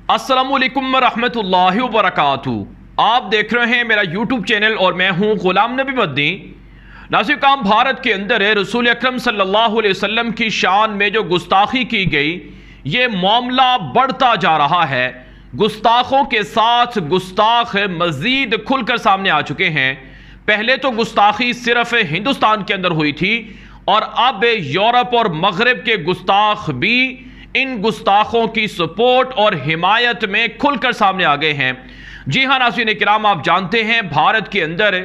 अस्सलामुअलैकुम रहमतुल्लाहि व बरकातुहू। आप देख रहे हैं मेरा यूट्यूब चैनल और मैं हूं गुलाम नबी मदनी। नाज़रीन, काम भारत के अंदर है रसूल अकरम सल्लल्लाहु अलैहि वसल्लम की शान में जो गुस्ताखी की गई, ये मामला बढ़ता जा रहा है। गुस्ताखों के साथ गुस्ताख मजीद खुलकर सामने आ चुके हैं। पहले तो गुस्ताखी सिर्फ हिंदुस्तान के अंदर हुई थी और अब यूरोप और मगरब के गुस्ताख भी इन गुस्ताखों की सपोर्ट और हिमायत में खुलकर सामने आ गए हैं। जी हाँ नाज़रीन किराम, आप जानते हैं भारत के अंदर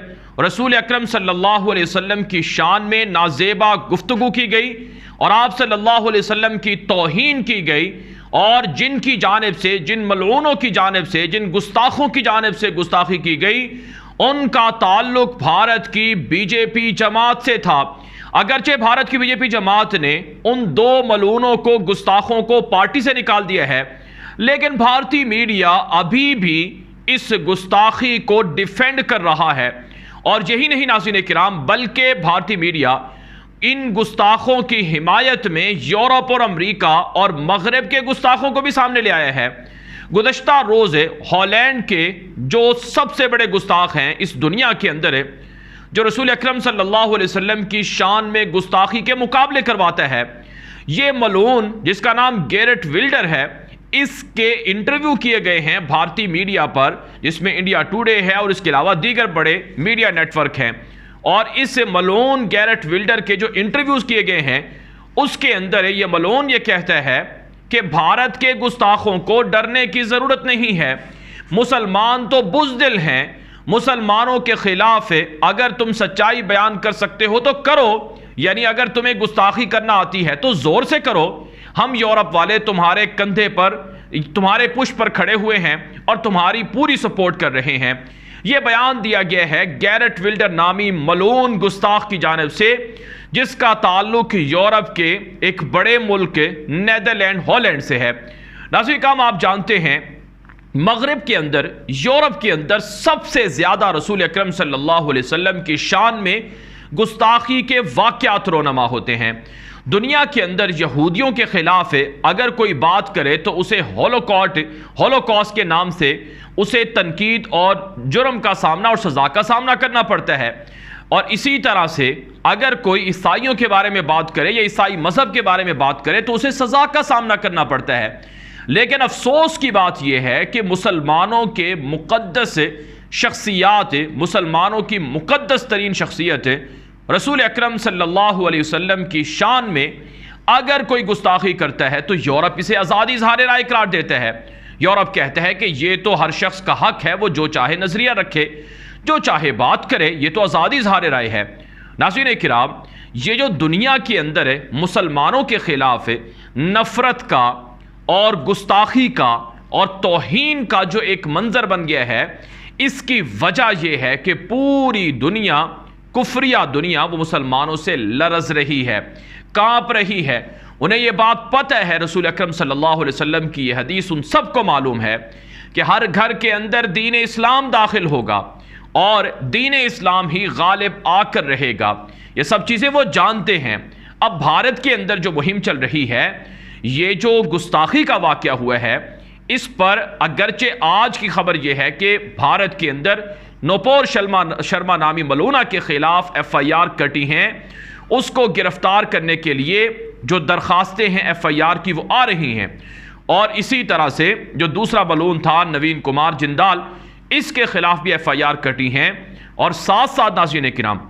रसूल अकरम सल्लल्लाहु अलैहि वसल्लम की शान में नाजेबा गुफ्तगू की गई और आप सल्लल्लाहु अलैहि वसल्लम की तौहीन की गई और जिनकी जानिब से, जिन मलऊनों की जानिब से, जिन गुस्ताखों की जानिब से गुस्ताखी की गई, उनका ताल्लुक भारत की बीजेपी जमात से था। अगरचे भारत की बीजेपी जमात ने उन दो मलूनों को, गुस्ताखों को पार्टी से निकाल दिया है, लेकिन भारतीय मीडिया अभी भी इस गुस्ताखी को डिफेंड कर रहा है। और यही नहीं नाज़रीन किराम, बल्कि भारतीय मीडिया इन गुस्ताखों की हिमायत में यूरोप और अमेरिका और मगरब के गुस्ताखों को भी सामने ले आया है। गुज़श्ता रोज़ हॉलैंड के जो सबसे बड़े गुस्ताख हैं इस दुनिया के अंदर, जो रसूल अकरम सल्लल्लाहु अलैहि वसल्लम की शान में गुस्ताखी के मुकाबले करवाता है, ये मलून जिसका नाम गैरेट विल्डर है, इसके इंटरव्यू किए गए हैं भारतीय मीडिया पर, जिसमें इंडिया टुडे है और इसके अलावा दीगर बड़े मीडिया नेटवर्क हैं। और इस मलून गैरेट विल्डर के जो इंटरव्यूज किए गए हैं उसके अंदर ये मलून ये कहता है कि भारत के गुस्ताखों को डरने की जरूरत नहीं है, मुसलमान तो बुज़दिल हैं, मुसलमानों के खिलाफ अगर तुम सच्चाई बयान कर सकते हो तो करो, यानी अगर तुम्हें गुस्ताखी करना आती है तो जोर से करो। हम यूरोप वाले तुम्हारे कंधे पर, तुम्हारे पुश पर खड़े हुए हैं और तुम्हारी पूरी सपोर्ट कर रहे हैं। यह बयान दिया गया है गैरेट विल्डर नामी मलून गुस्ताख की जानिब से, जिसका ताल्लुक यूरोप के एक बड़े मुल्क नेदरलैंड, हॉलैंड से है। नाज़रीन काम, आप जानते हैं मगरब के अंदर, यूरोप के अंदर सबसे ज्यादा रसूल अकरम सल्लल्लाहु अलैहि वसल्लम की शान में गुस्ताखी के वाक़यात रोनमा होते हैं। दुनिया के अंदर यहूदियों के खिलाफ अगर कोई बात करे तो उसे होलोकॉस्ट के नाम से उसे तनकीद और जुर्म का सामना और सजा का सामना करना पड़ता है। और इसी तरह से अगर कोई ईसाइयों के बारे में बात करे या ईसाई मजहब के बारे में बात करे तो उसे सजा का सामना करना पड़ता है। लेकिन अफसोस की बात यह है कि मुसलमानों के मुक़द्दस शख्सियात, मुसलमानों की मुक़द्दस तरीन शख्सियत रसूल अकरम सल्लल्लाहु अलैहि वसल्लम की शान में अगर कोई गुस्ताखी करता है तो यूरोप इसे आज़ादी इज़हार राय करार देता है। यूरोप कहता है कि ये तो हर शख्स का हक है, वो जो चाहे नजरिया रखे, जो चाहे बात करे, ये तो आज़ादी इज़हार राय है। नाज़रीन किराम, ये जो दुनिया के अंदर है मुसलमानों के खिलाफ नफरत का और गुस्ताखी का और तौहीन का जो एक मंजर बन गया है, इसकी वजह यह है कि पूरी दुनिया, कुफरिया दुनिया, वो मुसलमानों से लरज रही है, कांप रही है। उन्हें यह बात पता है, रसूल अकरम सल्लल्लाहु अलैहि वसल्लम की यह हदीस उन सबको मालूम है कि हर घर के अंदर दीन इस्लाम दाखिल होगा और दीन इस्लाम ही गालिब आकर रहेगा। ये सब चीज़ें वो जानते हैं। अब भारत के अंदर जो मुहिम चल रही है, ये जो गुस्ताखी का वाक़या हुआ है, इस पर अगरचे आज की खबर यह है कि भारत के अंदर नूपुर शर्मा नामी मलूना के खिलाफ FIR कटी हैं। उसको गिरफ्तार करने के लिए जो दरखास्तें हैं FIR की वो आ रही हैं। और इसी तरह से जो दूसरा मलून था नवीन कुमार जिंदाल, इसके खिलाफ भी FIR कटी हैं। और साथ साथ नाज़रीन किराम,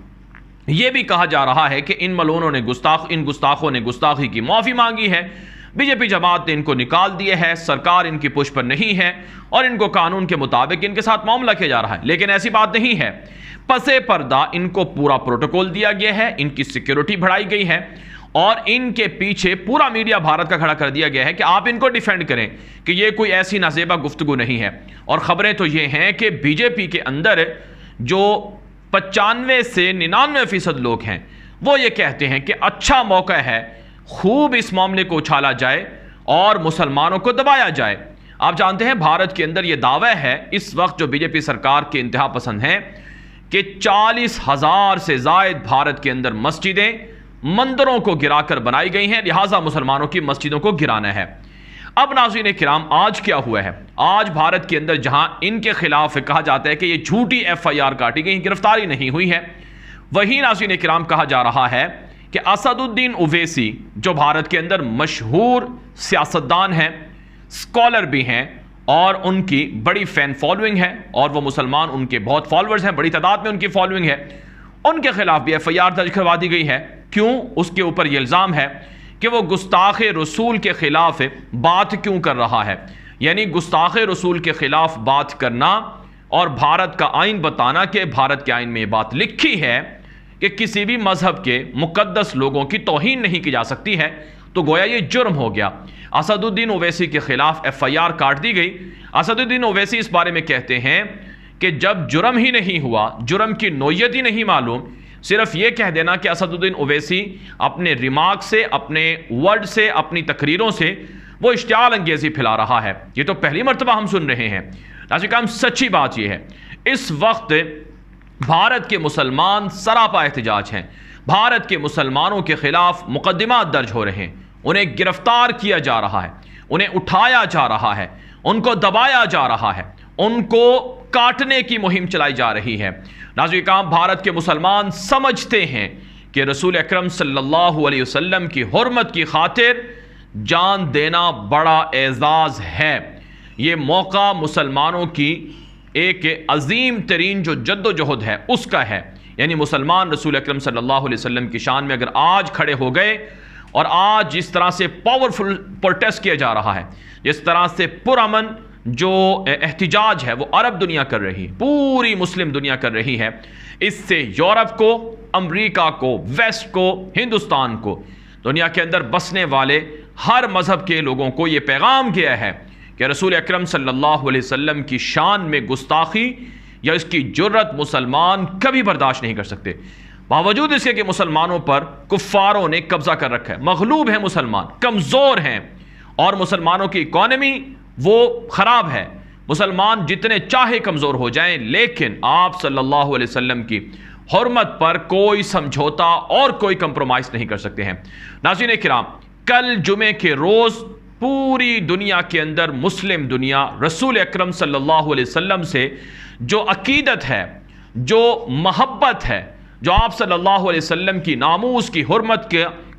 यह भी कहा जा रहा है कि इन मलूनों ने इन गुस्ताखों ने गुस्ताखी की माफ़ी मांगी है, बीजेपी जमात ने इनको निकाल दिया है, सरकार इनकी पुश पर नहीं है और इनको कानून के मुताबिक इनके साथ मामला किया जा रहा है। लेकिन ऐसी बात नहीं है, पसे पर्दा इनको पूरा प्रोटोकॉल दिया गया है, इनकी सिक्योरिटी बढ़ाई गई है और इनके पीछे पूरा मीडिया भारत का खड़ा कर दिया गया है कि आप इनको डिफेंड करें कि ये कोई ऐसी नाजेबा गुफ्तगू नहीं है। और खबरें तो ये हैं कि बीजेपी के अंदर जो 95 से 99% लोग हैं, वो ये कहते हैं कि अच्छा मौका है, खूब इस मामले को उछाला जाए और मुसलमानों को दबाया जाए। आप जानते हैं भारत के अंदर यह दावा है इस वक्त जो बीजेपी सरकार के इंतहा पसंद हैं कि 40,000 से जायद भारत के अंदर मस्जिदें, मंदिरों को गिराकर बनाई गई हैं, लिहाजा मुसलमानों की मस्जिदों को गिराना है। अब नाज़रीन किराम, आज क्या हुआ है? आज भारत के अंदर जहां इनके खिलाफ कहा जाता है कि ये झूठी FIR काटी गई, गिरफ्तारी नहीं हुई है, वही नाज़रीन किराम कहा जा रहा है कि असदुद्दीन ओवैसी जो भारत के अंदर मशहूर सियासतदान हैं, स्कॉलर भी हैं और उनकी बड़ी फैन फॉलोइंग है और वो मुसलमान, उनके बहुत फॉलोअर्स हैं, बड़ी तादाद में उनकी फॉलोइंग है, उनके खिलाफ भी FIR दर्ज करवा दी गई है। क्यों? उसके ऊपर यह इल्ज़ाम है कि वो गुस्ताख रसूल के खिलाफ बात क्यों कर रहा है। यानी गुस्ताख रसूल के खिलाफ बात करना और भारत का आइन बताना कि भारत के आइन में ये बात लिखी है कि किसी भी मजहब के मुकद्दस लोगों की तौहीन नहीं की जा सकती है, तो गोया ये जुर्म हो गया। असदुद्दीन ओवैसी के खिलाफ FIR काट दी गई। असदुद्दीन ओवैसी इस बारे में कहते हैं कि जब जुर्म ही नहीं हुआ, जुर्म की नोयत ही नहीं मालूम, सिर्फ ये कह देना कि असदुद्दीन ओवैसी अपने रिमार्क से, अपने वर्ड से, अपनी तकरीरों से वो इश्तियाल अंगेजी फैला रहा है, ये तो पहली मर्तबा हम सुन रहे हैं। नाज़रीन, सच्ची बात यह है, इस वक्त भारत के मुसलमान सरापा एहतजाज हैं। भारत के मुसलमानों के खिलाफ मुकदमात दर्ज हो रहे हैं, उन्हें गिरफ्तार किया जा रहा है, उन्हें उठाया जा रहा है, उनको दबाया जा रहा है, उनको काटने की मुहिम चलाई जा रही है। नाज़रीन, भारत के मुसलमान समझते हैं कि रसूल अकरम सल्लल्लाहु अलैहि वसल्लम की हुर्मत की खातिर जान देना बड़ा एजाज है। ये मौका मुसलमानों की एक अजीम तरीन जो जद्दोजहद है उसका है। यानी मुसलमान रसूल अकरम सल्लल्लाहु अलैहि वसल्लम की शान में अगर आज खड़े हो गए और आज जिस तरह से पावरफुल प्रोटेस्ट किया जा रहा है, जिस तरह से पुरअमन जो एहतिजाज है वो अरब दुनिया कर रही है, पूरी मुस्लिम दुनिया कर रही है, इससे यूरोप को, अमेरिका को, वेस्ट को, हिंदुस्तान को, दुनिया के अंदर बसने वाले हर मजहब के लोगों को यह पैगाम गया है कि रसूल अकरम सल्लल्लाहु अलैहि वसल्लम की शान में गुस्ताखी या इसकी जुर्रत मुसलमान कभी बर्दाश्त नहीं कर सकते। बावजूद इसके कि मुसलमानों पर कुफ्फारों ने कब्जा कर रखा है, मगलूब है मुसलमान, कमज़ोर हैं और मुसलमानों की इकॉनमी वो ख़राब है। मुसलमान जितने चाहे कमज़ोर हो जाएं, लेकिन आप सल्लल्लाहु अलैहि वसल्लम की हुर्मत पर कोई समझौता और कोई कंप्रोमाइज़ नहीं कर सकते हैं। नाज़रीन किराम, कल जुमे के रोज़ पूरी दुनिया के अंदर मुस्लिम दुनिया रसूल अकरम सल्लल्लाहु अलैहि वसल्लम से जो अकीदत है, जो महब्बत है, जो आप सल्लल्लाहु अलैहि वसल्लम की नामूस की हुर्मत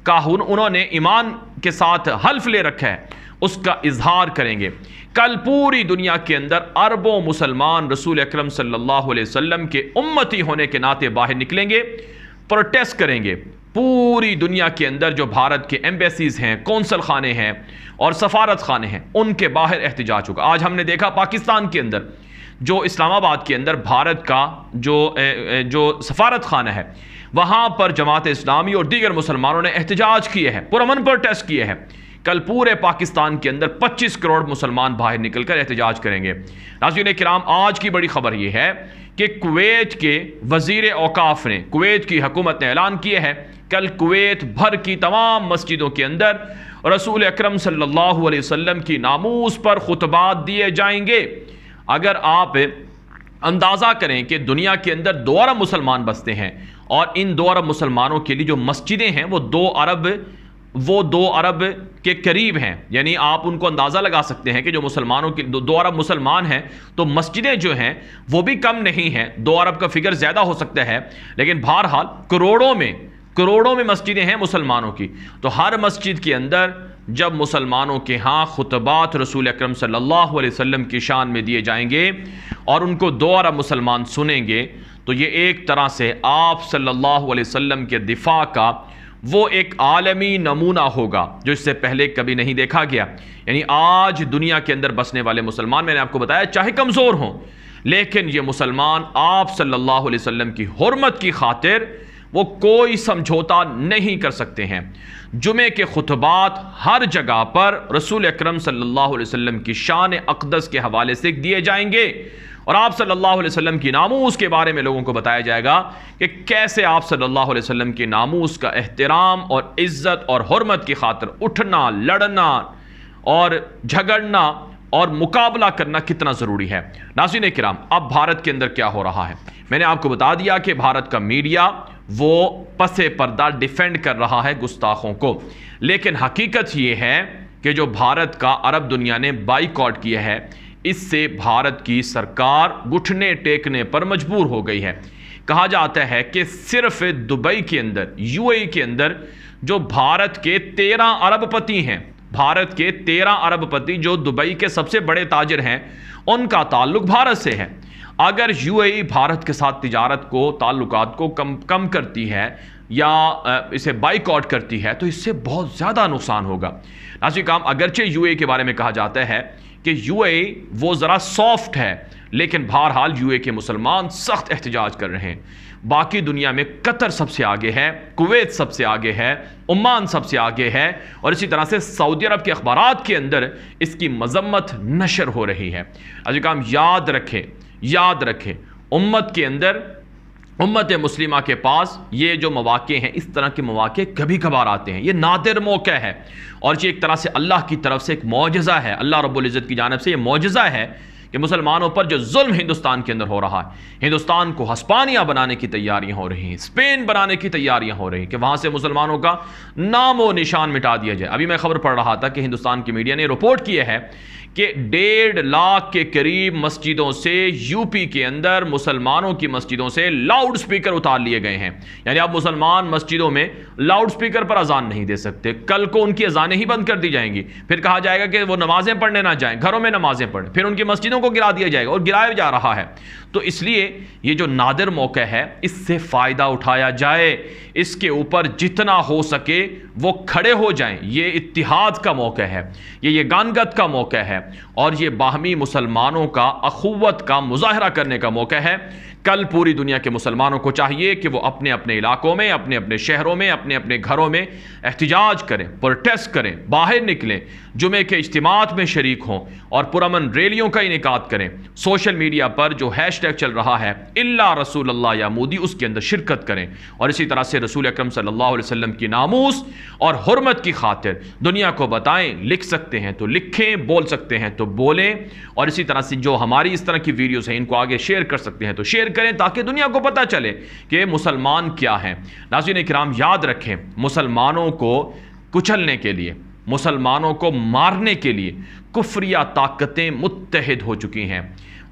का उन्होंने ईमान के साथ हल्फ ले रखा है, उसका इजहार करेंगे। कल पूरी दुनिया के अंदर अरबों मुसलमान रसूल अकरम सल्लल्लाहु अलैहि वसल्लम के उम्मती होने के नाते बाहर निकलेंगे, प्रोटेस्ट करेंगे। पूरी दुनिया के अंदर जो भारत के एम्बेसीज हैं, कौंसल खाने हैं और सफारत खाने हैं, उनके बाहर एहतिजाज होगा। आज हमने देखा पाकिस्तान के अंदर जो इस्लामाबाद के अंदर भारत का जो सफारत खाना है, वहाँ पर जमात इस्लामी और दीगर मुसलमानों ने एहतिजाज किए हैं, पुरअमन प्रोटेस्ट किए हैं। कल पूरे पाकिस्तान के अंदर 25 करोड़ मुसलमान बाहर निकलकर एहतिजाज करेंगे। नाज़रीन किराम, आज की बड़ी खबर यह है कि कुवैत के वज़ीर औकाफ ने, कुवैत की हुकूमत ने ऐलान किया है कल कुवैत भर की तमाम मस्जिदों के अंदर रसूल अकरम सल्लल्लाहु अलैहि वसल्लम की नामूस पर खुतबात दिए जाएंगे। अगर आप अंदाज़ा करें कि दुनिया के अंदर 2 अरब मुसलमान बसते हैं और इन 2 अरब मुसलमानों के लिए जो मस्जिदें हैं वो 2 अरब के करीब हैं। यानी आप उनको अंदाज़ा लगा सकते हैं कि जो मुसलमानों की 2 अरब मुसलमान हैं तो मस्जिदें जो हैं वो भी कम नहीं हैं। 2 अरब का फिगर ज़्यादा हो सकता है, लेकिन बहरहाल करोड़ों में मस्जिदें हैं मुसलमानों की। तो हर मस्जिद के अंदर जब मुसलमानों के यहाँ खुतबात रसूल अकरम सल्लल्लाहु अलैहि वसल्लम की शान में दिए जाएंगे और उनको 2 अरब मुसलमान सुनेंगे, तो ये एक तरह से आप सल्लल्लाहु अलैहि वसल्लम के दिफा का वो एक आलमी नमूना होगा जो इससे पहले कभी नहीं देखा गया। यानी आज दुनिया के अंदर बसने वाले मुसलमान, मैंने आपको बताया, चाहे कमज़ोर हों, लेकिन ये मुसलमान आप सल्लल्लाहु अलैहि वसल्लम की हुर्मत की खातिर वो कोई समझौता नहीं कर सकते हैं। जुमे के खुतबात हर जगह पर रसूल अकरम सल्लल्लाहु अलैहि वसल्लम की शान अक़दस के हवाले से दिए जाएंगे और आप सल्लल्लाहु अलैहि वसल्लम की नामूस के बारे में लोगों को बताया जाएगा कि कैसे आप सल्लल्लाहु अलैहि वसल्लम की नामूस का एहतराम और इज़्ज़त और हुर्मत की खातिर उठना, लड़ना और झगड़ना और मुकाबला करना कितना ज़रूरी है। नाज़रीन किराम, अब भारत के अंदर क्या हो रहा है, मैंने आपको बता दिया कि भारत का मीडिया वो पसे पर्दा डिफेंड कर रहा है गुस्ताखों को, लेकिन हकीकत ये है कि जो भारत का अरब दुनिया ने बाइकॉट किया है, इससे भारत की सरकार घुटने टेकने पर मजबूर हो गई है। कहा जाता है कि सिर्फ दुबई के अंदर, यूएई के अंदर जो भारत के 13 अरबपति हैं, भारत के 13 अरबपति जो दुबई के सबसे बड़े ताजिर हैं, उनका ताल्लुक भारत से है। अगर यूएई भारत के साथ तिजारत को, ताल्लुकात को कम करती है या इसे बाइकआउट करती है तो इससे बहुत ज़्यादा नुकसान होगा। नाज़रीन काम, अगरचे यूएई के बारे में कहा जाता है कि यूएई वो ज़रा सॉफ्ट है, लेकिन बहरहाल यूएई के मुसलमान सख्त एहतजाज कर रहे हैं। बाकी दुनिया में कतर सबसे आगे है, कुवैत सबसे आगे है, ओमान सबसे आगे है, और इसी तरह से सऊदी अरब के अखबारात के अंदर इसकी मजम्मत नशर हो रही है। नाज़रीन काम, याद रखें उम्मत के अंदर, उम्मत मुस्लिमा के पास ये जो मौक़े हैं, इस तरह के मौक़े कभी कभार आते हैं। ये नादिर मौका है और ये एक तरह से अल्लाह की तरफ से एक मौजज़ा है, अल्लाह रब्बुल इज़्ज़त की जानिब से ये मौजज़ा है कि मुसलमानों पर जो जुल्म हिंदुस्तान के अंदर हो रहा है, हिंदुस्तान को हस्पानिया बनाने की तैयारियां हो रही हैं, स्पेन बनाने की तैयारियां हो रही हैं कि वहां से मुसलमानों का नाम व निशान मिटा दिया जाए। अभी मैं खबर पढ़ रहा था कि हिंदुस्तान की मीडिया ने रिपोर्ट किया है कि 1.5 लाख के करीब मस्जिदों से, यूपी के अंदर मुसलमानों की मस्जिदों से लाउड स्पीकर उतार लिए गए हैं। यानी अब मुसलमान मस्जिदों में लाउड स्पीकर पर अजान नहीं दे सकते। कल को उनकी अजानें ही बंद कर दी जाएंगी, फिर कहा जाएगा कि वो नमाजें पढ़ने ना जाएं, घरों में नमाजें पढ़ें, फिर उनकी मस्जिदों को गिरा दिया जाएगा और गिराया जा रहा है। तो इसलिए ये जो नादिर मौका है, इससे फ़ायदा उठाया जाए, इसके ऊपर जितना हो सके वो खड़े हो जाएं। ये इत्तिहाद का मौका है, ये यगानगत का मौका है और ये बाहमी मुसलमानों का अखुव्वत का मुजाहरा करने का मौका है। कल पूरी दुनिया के मुसलमानों को चाहिए कि वो अपने अपने इलाकों में, अपने अपने शहरों में, अपने अपने घरों में एहतिजाज करें, प्रोटेस्ट करें, बाहर निकलें, जुमे के इज्तिमात में शरीक हों और पुरअमन रैलियों का इनेकाद करें। सोशल मीडिया पर जो हैशटैग चल रहा है इल्ला रसूलुल्लाह या मोदी, उसके अंदर शिरकत करें और इसी तरह से रसूल अकरम सल्लल्लाहु अलैहि वसल्लम की नामूस और हुर्मत की खातिर दुनिया को बताएं। लिख सकते हैं तो लिखें, बोल सकते हैं तो बोलें और इसी तरह से जो हमारी इस तरह की वीडियोस हैं इनको आगे शेयर कर सकते हैं तो शेयर करें ताकि दुनिया को पता चले कि मुसलमान क्या हैं। नाज़रीन किराम, याद रखें, मुसलमानों को कुचलने के लिए, मुसलमानों को मारने के लिए कुफ्रिया ताकतें मुत्तहिद हो चुकी हैं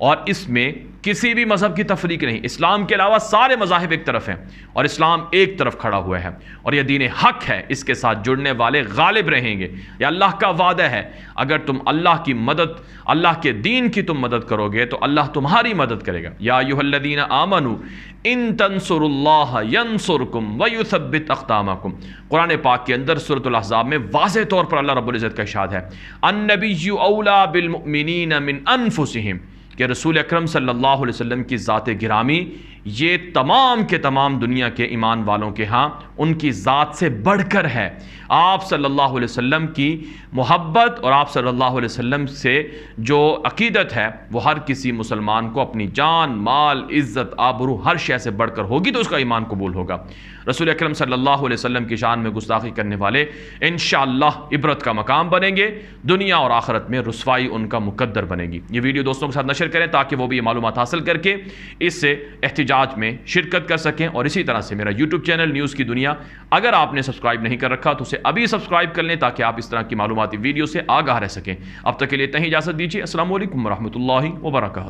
और इसमें किसी भी मजहब की तफरीक नहीं। इस्लाम के अलावा सारे मजाहिब एक तरफ हैं और इस्लाम एक तरफ खड़ा हुआ है और यह दीन हक है, इसके साथ जुड़ने वाले गालिब रहेंगे। यह अल्लाह का वादा है, अगर तुम अल्लाह की मदद, अल्लाह के दीन की तुम मदद करोगे तो अल्लाह तुम्हारी मदद करेगा। या अय्युहल्लज़ीना आमनू इन तंसुरुल्लाह यंसुरकुम व युसब्बित अक़दामकुम। कुरान पाक के अंदर सूरतुल अहज़ाब में वाज़ेह तौर पर अल्लाह रब्बुल इज़्ज़त का इरशाद है, अन्नबिय्यु औला बिल मुमिनीना मिन अनफुसिहिम, कि रसूल अकरम सल्लल्लाहु अलैहि वसल्लम की ज़ात गिरामी ये तमाम के तमाम दुनिया के ईमान वालों के यहाँ उनकी ज़ात से बढ़कर है। आप सल्लल्लाहु अलैहि वसल्लम की मोहब्बत और आप सल्लल्लाहु अलैहि वसल्लम से जो अकीदत है वो हर किसी मुसलमान को अपनी जान, माल, इज़्ज़त, आबरू हर शय से बढ़कर होगी तो उसका ईमान कबूल होगा। रसूल अकरम सल्लल्लाहु अलैहि वसल्लम की शान में गुस्ताखी करने वाले इंशाअल्लाह इबरत का मकाम बनेंगे, दुनिया और आखिरत में रुसवाई उनका मुकद्दर बनेगी। ये वीडियो दोस्तों के साथ नशर करें ताकि वो भी ये मालूमात हासिल करके इससे एहतिजाज में शिरकत कर सकें। और इसी तरह से मेरा यूट्यूब चैनल न्यूज़ की दुनिया अगर आपने सब्सक्राइब नहीं कर रखा तो उसे अभी सब्सक्राइब कर लें ताकि आप इस तरह की मालूमाती वीडियो से आगाह रह सकें। अब तक के लिए इतना ही इजाज़त दीजिए। अस्सलामु अलैकुम व रहमतुल्लाहि व बरकातहू।